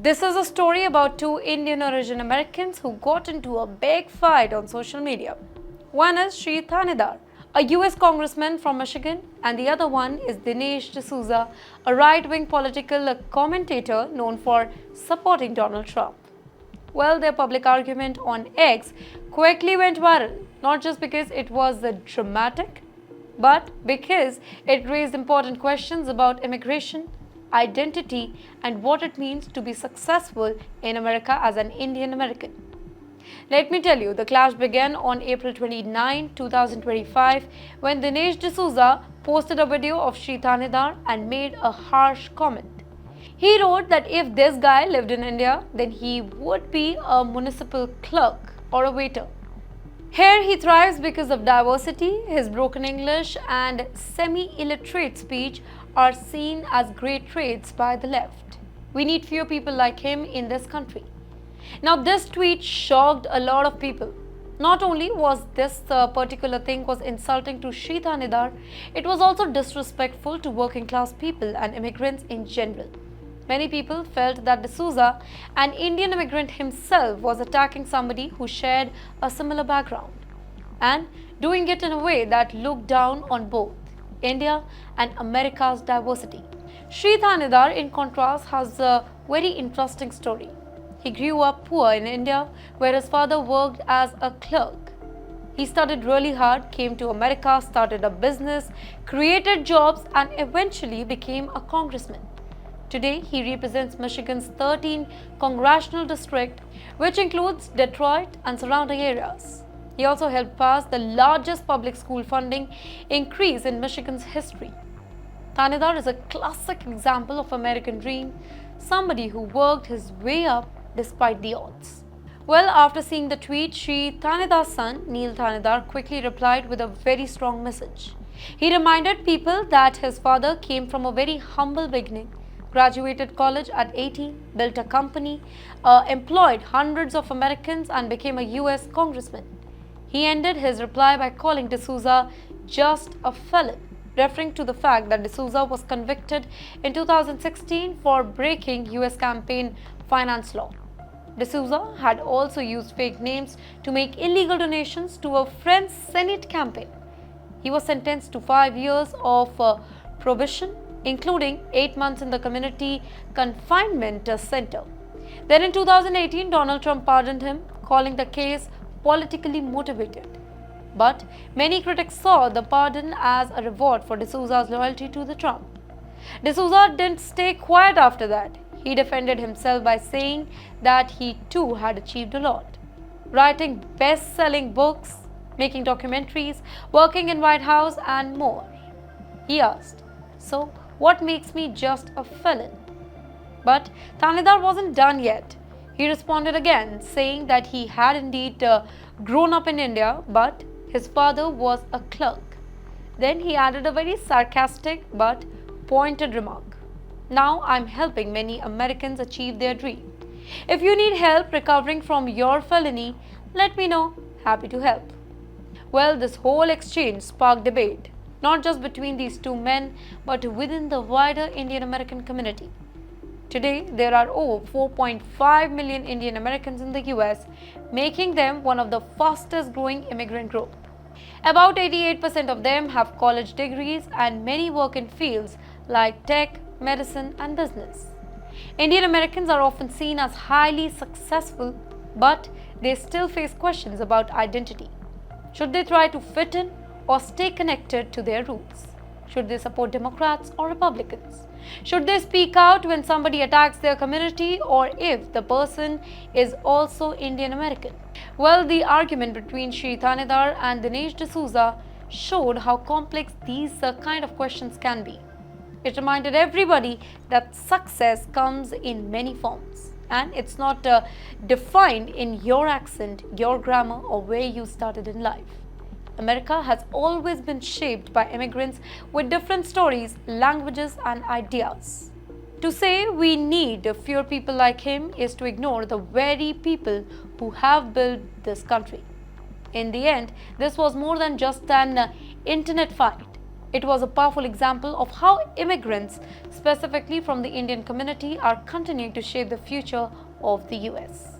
This is a story about two Indian origin Americans who got into a big fight on social media. One is Thanedar, a US congressman from Michigan, and the other one is Dinesh D'Souza, a right-wing political commentator known for supporting Donald Trump. Well, their public argument on X quickly went viral, not just because it was dramatic, but because it raised important questions about immigration, identity, and what it means to be successful in America as an Indian American. Let me tell you, the clash began on April 29, 2025, when Dinesh D'Souza posted a video of Thanedar and made a harsh comment. He wrote that if this guy lived in India, then he would be a municipal clerk or a waiter. Here he thrives because of diversity. His broken English and semi-illiterate speech are seen as great traits by the left. We need fewer people like him in this country. Now this tweet shocked a lot of people. Not only was this particular thing was insulting to Thanedar, it was also disrespectful to working class people and immigrants in general. Many people felt that D'Souza, an Indian immigrant himself, was attacking somebody who shared a similar background and doing it in a way that looked down on both India and America's diversity. Thanedar, in contrast, has a very interesting story. He grew up poor in India, where his father worked as a clerk. He studied really hard, came to America, started a business, created jobs, and eventually became a congressman. Today, he represents Michigan's 13th congressional district, which includes Detroit and surrounding areas. He also helped pass the largest public school funding increase in Michigan's history. Thanedar is a classic example of American dream, somebody who worked his way up despite the odds. Well, after seeing the tweet, Thanedar's son, Neil Thanedar, quickly replied with a very strong message. He reminded people that his father came from a very humble beginning, graduated college at 18, built a company, employed hundreds of Americans, and became a US congressman. He ended his reply by calling D'Souza just a felon, referring to the fact that D'Souza was convicted in 2016 for breaking US campaign finance law. D'Souza had also used fake names to make illegal donations to a French Senate campaign. He was sentenced to 5 years of probation, including 8 months in the community confinement center. Then in 2018, Donald Trump pardoned him, calling the case politically motivated. But many critics saw the pardon as a reward for D'Souza's loyalty to the Trump. D'Souza didn't stay quiet after that. He defended himself by saying that he too had achieved a lot, writing best-selling books, making documentaries, working in White House, and more. He asked, "So, what makes me just a felon?" But Thanedar wasn't done yet. He responded again, saying that he had indeed grown up in India, but his father was a clerk. Then he added a very sarcastic but pointed remark. "Now I'm helping many Americans achieve their dream. If you need help recovering from your felony, let me know. Happy to help." Well, this whole exchange sparked debate, not just between these two men, but within the wider Indian American community. Today, there are over 4.5 million Indian Americans in the US, making them one of the fastest growing immigrant groups. About 88% of them have college degrees, and many work in fields like tech, medicine, and business. Indian Americans are often seen as highly successful, but they still face questions about identity. Should they try to fit in or stay connected to their roots? Should they support Democrats or Republicans? Should they speak out when somebody attacks their community, or if the person is also Indian American? Well, the argument between Thanedar and Dinesh D'Souza showed how complex these kind of questions can be. It reminded everybody that success comes in many forms, and it's not defined in your accent, your grammar, or where you started in life. America has always been shaped by immigrants with different stories, languages, and ideas. To say we need fewer people like him is to ignore the very people who have built this country. In the end, this was more than just an internet fight. It was a powerful example of how immigrants, specifically from the Indian community, are continuing to shape the future of the US.